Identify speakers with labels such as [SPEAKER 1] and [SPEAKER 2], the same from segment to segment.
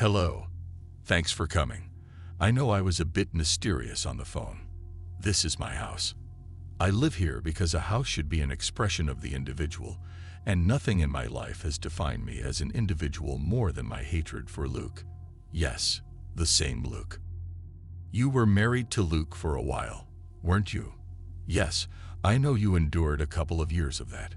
[SPEAKER 1] Hello. Thanks for coming. I know I was a bit mysterious on the phone. This is my house. I live here because a house should be an expression of the individual, and nothing in my life has defined me as an individual more than my hatred for Luke. Yes, the same Luke. You were married to Luke for a while, weren't you? Yes, I know you endured a couple of years of that.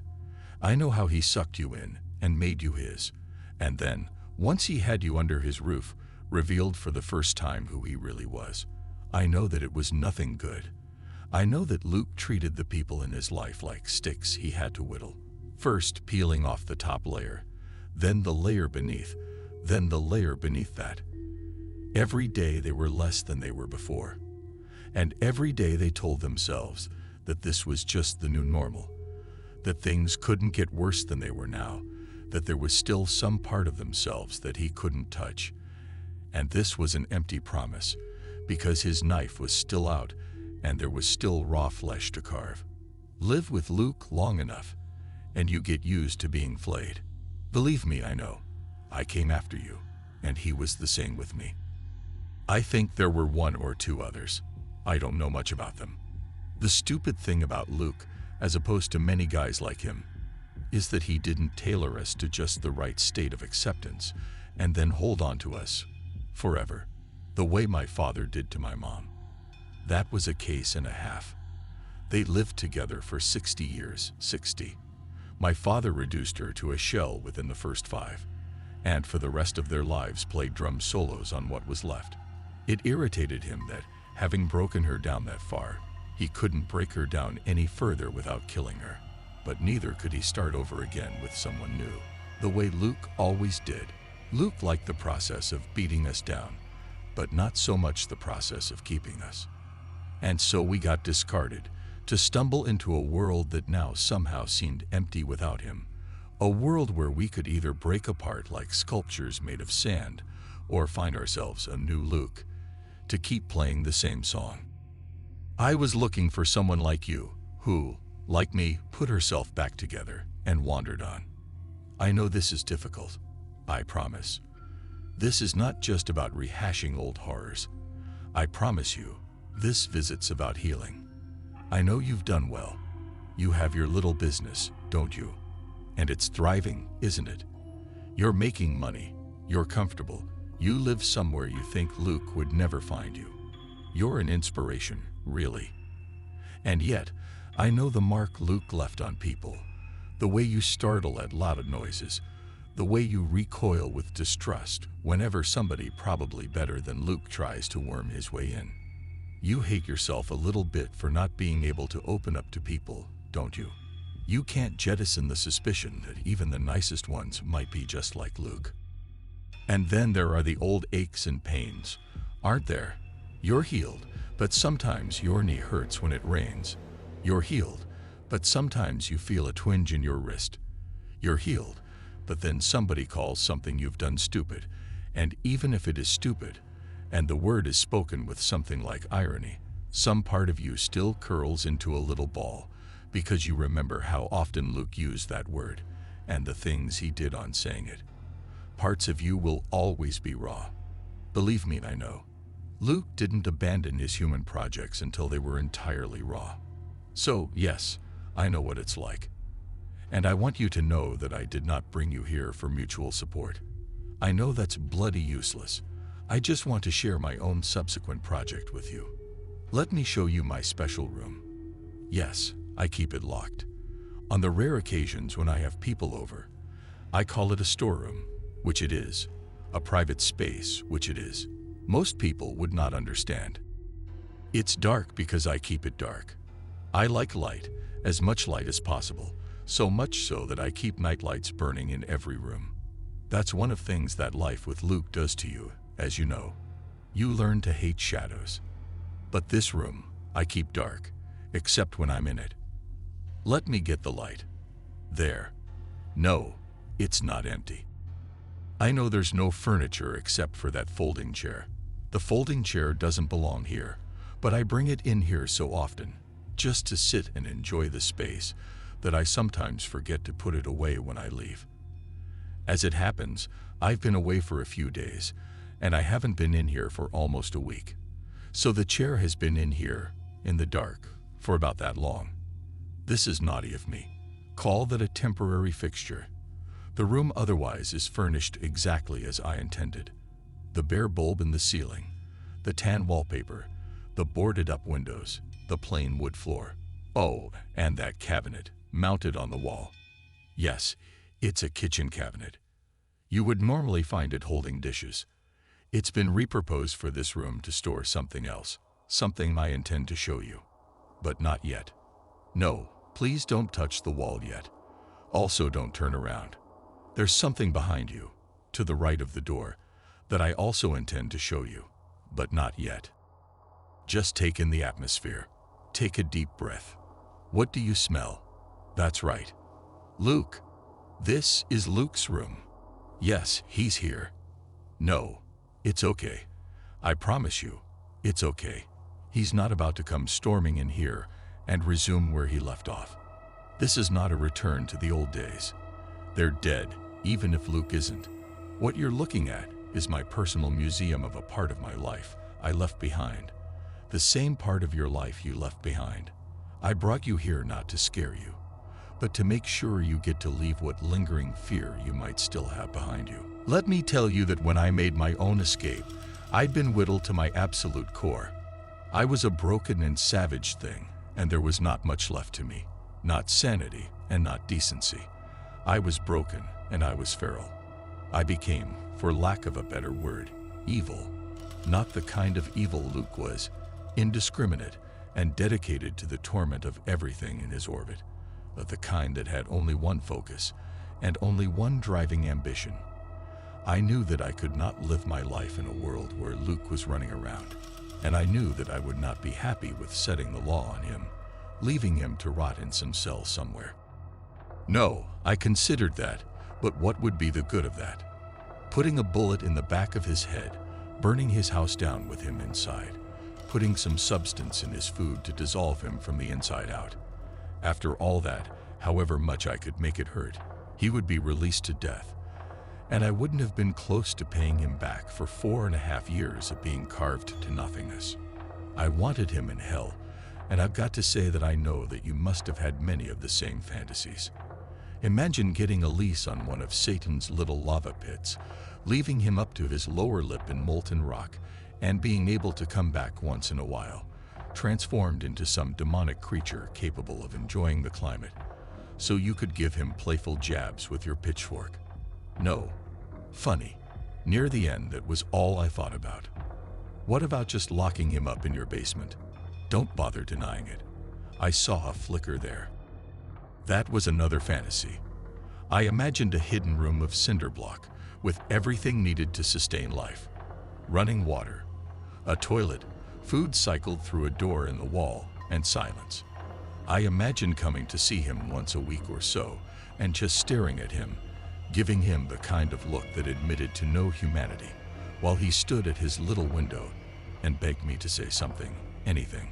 [SPEAKER 1] I know how he sucked you in and made you his, and then, once he had you under his roof, revealed for the first time who he really was. I know that it was nothing good. I know that Luke treated the people in his life like sticks he had to whittle, first peeling off the top layer, then the layer beneath, then the layer beneath that. Every day they were less than they were before, and every day they told themselves that this was just the new normal, that things couldn't get worse than they were now, that there was still some part of themselves that he couldn't touch. And this was an empty promise, because his knife was still out and there was still raw flesh to carve. Live with Luke long enough, and you get used to being flayed. Believe me, I know. I came after you, and he was the same with me. I think there were one or two others. I don't know much about them. The stupid thing about Luke, as opposed to many guys like him, is that he didn't tailor us to just the right state of acceptance and then hold on to us forever, the way my father did to my mom. That was a case and a half. They lived together for 60 years, 60. My father reduced her to a shell within the first 5, and for the rest of their lives played drum solos on what was left. It irritated him that, having broken her down that far, he couldn't break her down any further without killing her. But neither could he start over again with someone new, the way Luke always did. Luke liked the process of beating us down, but not so much the process of keeping us. And so we got discarded, to stumble into a world that now somehow seemed empty without him, a world where we could either break apart like sculptures made of sand, or find ourselves a new Luke, to keep playing the same song. I was looking for someone like you, who, like me, put herself back together and wandered on. I know this is difficult, I promise. This is not just about rehashing old horrors. I promise you, this visit's about healing. I know you've done well. You have your little business, don't you? And it's thriving, isn't it? You're making money, you're comfortable, you live somewhere you think Luke would never find you. You're an inspiration, really. And yet, I know the mark Luke left on people, the way you startle at loud noises, the way you recoil with distrust whenever somebody probably better than Luke tries to worm his way in. You hate yourself a little bit for not being able to open up to people, don't you? You can't jettison the suspicion that even the nicest ones might be just like Luke. And then there are the old aches and pains, aren't there? You're healed, but sometimes your knee hurts when it rains. You're healed, but sometimes you feel a twinge in your wrist. You're healed, but then somebody calls something you've done stupid, and even if it is stupid, and the word is spoken with something like irony, some part of you still curls into a little ball because you remember how often Luke used that word and the things he did on saying it. Parts of you will always be raw. Believe me, I know. Luke didn't abandon his human projects until they were entirely raw. So, yes, I know what it's like. And I want you to know that I did not bring you here for mutual support. I know that's bloody useless. I just want to share my own subsequent project with you. Let me show you my special room. Yes, I keep it locked. On the rare occasions when I have people over, I call it a storeroom, which it is, a private space, which it is. Most people would not understand. It's dark because I keep it dark. I like light, as much light as possible, so much so that I keep nightlights burning in every room. That's one of things that life with Luke does to you, as you know. You learn to hate shadows. But this room, I keep dark, except when I'm in it. Let me get the light. There. No, it's not empty. I know there's no furniture except for that folding chair. The folding chair doesn't belong here, but I bring it in here so often, just to sit and enjoy the space, that I sometimes forget to put it away when I leave. As it happens, I've been away for a few days, and I haven't been in here for almost a week. So the chair has been in here, in the dark, for about that long. This is naughty of me. Call that a temporary fixture. The room otherwise is furnished exactly as I intended. The bare bulb in the ceiling, the tan wallpaper, the boarded-up windows, the plain wood floor. Oh, and that cabinet, mounted on the wall. Yes, it's a kitchen cabinet. You would normally find it holding dishes. It's been repurposed for this room to store something else, something I intend to show you. But not yet. No, please don't touch the wall yet. Also, don't turn around. There's something behind you, to the right of the door, that I also intend to show you, but not yet. Just take in the atmosphere. Take a deep breath. What do you smell? That's right. Luke. This is Luke's room. Yes, he's here. No, it's okay. I promise you, it's okay. He's not about to come storming in here and resume where he left off. This is not a return to the old days. They're dead, even if Luke isn't. What you're looking at is my personal museum of a part of my life I left behind. The same part of your life you left behind. I brought you here not to scare you, but to make sure you get to leave what lingering fear you might still have behind you. Let me tell you that when I made my own escape, I'd been whittled to my absolute core. I was a broken and savage thing, and there was not much left to me. Not sanity and not decency. I was broken and I was feral. I became, for lack of a better word, evil. Not the kind of evil Luke was, indiscriminate and dedicated to the torment of everything in his orbit, but the kind that had only one focus and only one driving ambition. I knew that I could not live my life in a world where Luke was running around, and I knew that I would not be happy with setting the law on him, leaving him to rot in some cell somewhere. No, I considered that, but what would be the good of that? Putting a bullet in the back of his head, burning his house down with him inside, putting some substance in his food to dissolve him from the inside out. After all that, however much I could make it hurt, he would be released to death, and I wouldn't have been close to paying him back for 4.5 years of being carved to nothingness. I wanted him in hell, and I've got to say that I know that you must have had many of the same fantasies. Imagine getting a lease on one of Satan's little lava pits, leaving him up to his lower lip in molten rock, and being able to come back once in a while, transformed into some demonic creature capable of enjoying the climate, so you could give him playful jabs with your pitchfork. No, funny. Near the end, that was all I thought about. What about just locking him up in your basement? Don't bother denying it. I saw a flicker there. That was another fantasy. I imagined a hidden room of cinder block with everything needed to sustain life. Running water, a toilet, food cycled through a door in the wall, and silence. I imagined coming to see him once a week or so and just staring at him, giving him the kind of look that admitted to no humanity, while he stood at his little window and begged me to say something, anything.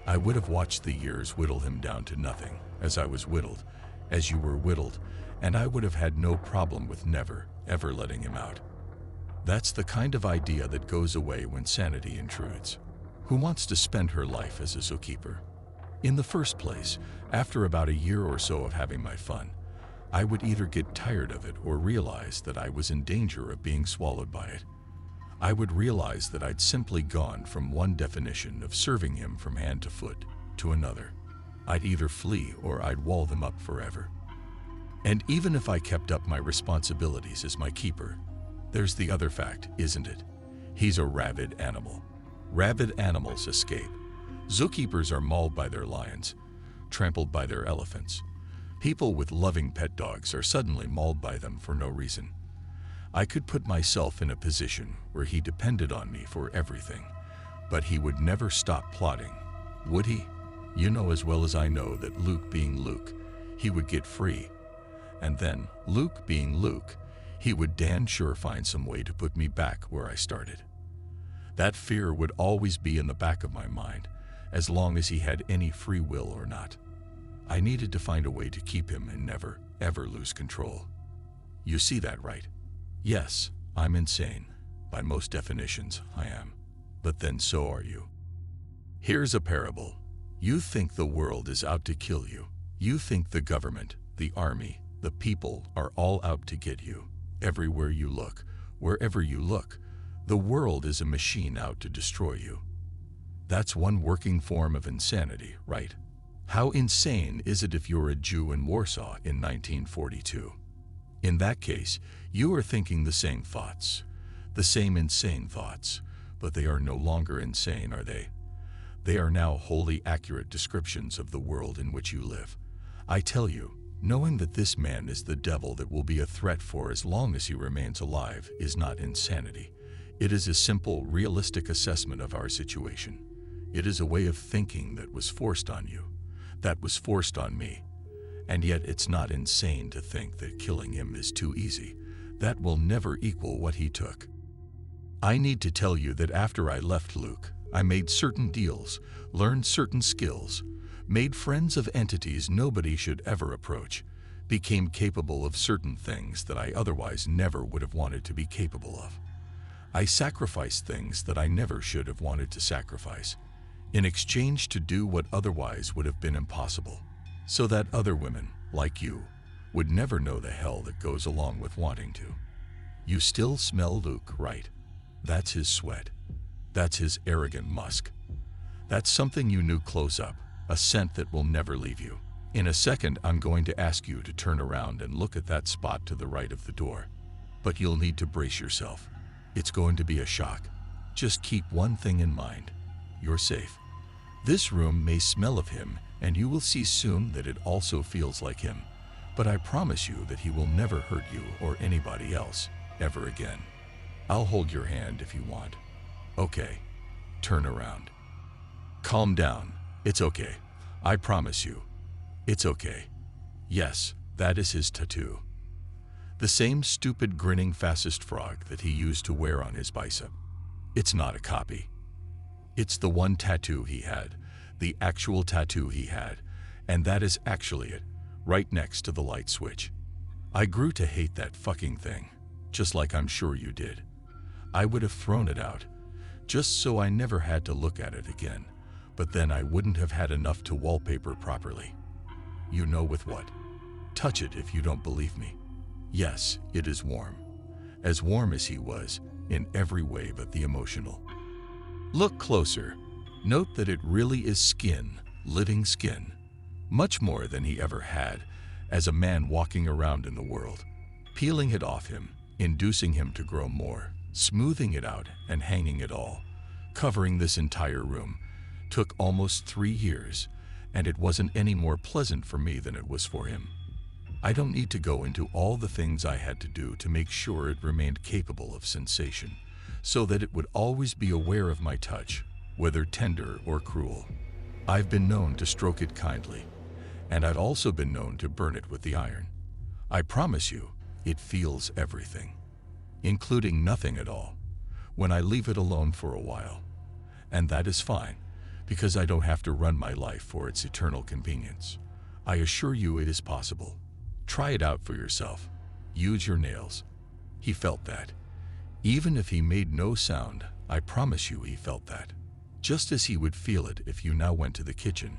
[SPEAKER 1] I would have watched the years whittle him down to nothing, as I was whittled, as you were whittled, and I would have had no problem with never, ever letting him out. That's the kind of idea that goes away when sanity intrudes. Who wants to spend her life as a zookeeper? In the first place, after about a year or so of having my fun, I would either get tired of it or realize that I was in danger of being swallowed by it. I would realize that I'd simply gone from one definition of serving him from hand to foot to another. I'd either flee or I'd wall them up forever. And even if I kept up my responsibilities as my keeper, there's the other fact, isn't it? He's a rabid animal. Rabid animals escape. Zookeepers are mauled by their lions, trampled by their elephants. People with loving pet dogs are suddenly mauled by them for no reason. I could put myself in a position where he depended on me for everything, but he would never stop plotting, would he? You know as well as I know that Luke being Luke, he would get free. And then, Luke being Luke, he would damn sure find some way to put me back where I started. That fear would always be in the back of my mind, as long as he had any free will or not. I needed to find a way to keep him and never, ever lose control. You see that, right? Yes, I'm insane. By most definitions, I am. But then so are you. Here's a parable. You think the world is out to kill you. You think the government, the army, the people are all out to get you. Everywhere you look, wherever you look, the world is a machine out to destroy you. That's one working form of insanity, right? How insane is it if you're a Jew in Warsaw in 1942? In that case, you are thinking the same thoughts, the same insane thoughts, but they are no longer insane, are they? They are now wholly accurate descriptions of the world in which you live. I tell you, knowing that this man is the devil that will be a threat for as long as he remains alive is not insanity. It is a simple, realistic assessment of our situation. It is a way of thinking that was forced on you, that was forced on me. And yet it's not insane to think that killing him is too easy. That will never equal what he took. I need to tell you that after I left Luke, I made certain deals, learned certain skills, made friends of entities nobody should ever approach, became capable of certain things that I otherwise never would have wanted to be capable of. I sacrificed things that I never should have wanted to sacrifice, in exchange to do what otherwise would have been impossible, so that other women, like you, would never know the hell that goes along with wanting to. You still smell Luke, right? That's his sweat. That's his arrogant musk. That's something you knew close up, a scent that will never leave you. In a second, I'm going to ask you to turn around and look at that spot to the right of the door. But you'll need to brace yourself. It's going to be a shock. Just keep one thing in mind. You're safe. This room may smell of him, and you will see soon that it also feels like him. But I promise you that he will never hurt you or anybody else, ever again. I'll hold your hand if you want. Okay, turn around. Calm down. It's okay. I promise you. It's okay. Yes, that is his tattoo. The same stupid grinning fascist frog that he used to wear on his bicep. It's not a copy. It's the one tattoo he had, the actual tattoo he had, and that is actually it, right next to the light switch. I grew to hate that fucking thing, just like I'm sure you did. I would have thrown it out, just so I never had to look at it again, but then I wouldn't have had enough to wallpaper properly. You know with what? Touch it if you don't believe me. Yes, it is warm. As warm as he was, in every way but the emotional. Look closer. Note that it really is skin, living skin. Much more than he ever had, as a man walking around in the world. Peeling it off him, inducing him to grow more, smoothing it out and hanging it all. Covering this entire room. Took almost 3 years, and it wasn't any more pleasant for me than it was for him. I don't need to go into all the things I had to do to make sure it remained capable of sensation, so that it would always be aware of my touch, whether tender or cruel. I've been known to stroke it kindly, and I've also been known to burn it with the iron. I promise you, it feels everything, including nothing at all, when I leave it alone for a while. And that is fine, because I don't have to run my life for its eternal convenience. I assure you it is possible. Try it out for yourself. Use your nails. He felt that. Even if he made no sound, I promise you he felt that. Just as he would feel it if you now went to the kitchen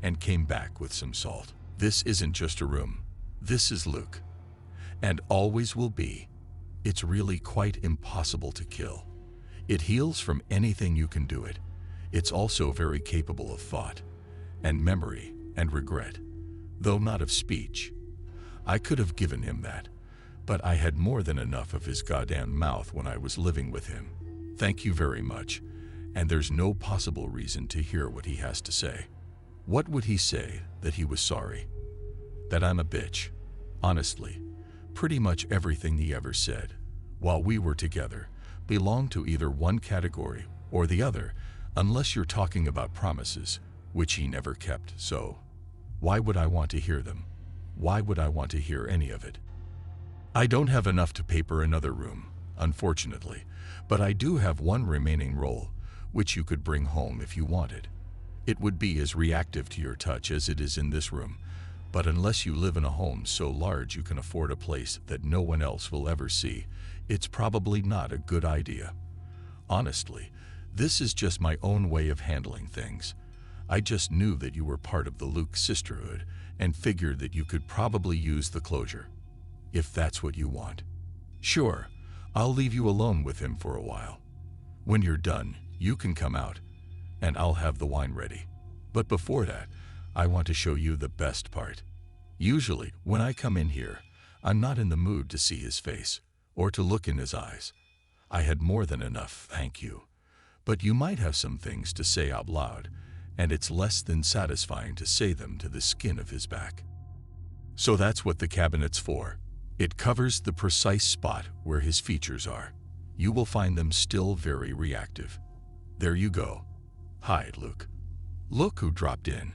[SPEAKER 1] and came back with some salt. This isn't just a room. This is Luke. And always will be. It's really quite impossible to kill. It heals from anything you can do it. It's also very capable of thought, and memory, and regret, though not of speech. I could have given him that, but I had more than enough of his goddamn mouth when I was living with him. Thank you very much, and there's no possible reason to hear what he has to say. What would he say? That he was sorry? That I'm a bitch? Honestly, pretty much everything he ever said, while we were together, belonged to either one category or the other, unless you're talking about promises, which he never kept, so why would I want to hear them? Why would I want to hear any of it? I don't have enough to paper another room, unfortunately, but I do have one remaining roll, which you could bring home if you wanted. It would be as reactive to your touch as it is in this room, but unless you live in a home so large you can afford a place that no one else will ever see, it's probably not a good idea. Honestly, this is just my own way of handling things. I just knew that you were part of the Luke sisterhood and figured that you could probably use the closure, if that's what you want. Sure, I'll leave you alone with him for a while. When you're done, you can come out, and I'll have the wine ready. But before that, I want to show you the best part. Usually, when I come in here, I'm not in the mood to see his face or to look in his eyes. I had more than enough, thank you. But you might have some things to say out loud, and it's less than satisfying to say them to the skin of his back. So that's what the cabinet's for. It covers the precise spot where his features are. You will find them still very reactive. There you go. Hi, Luke. Look who dropped in.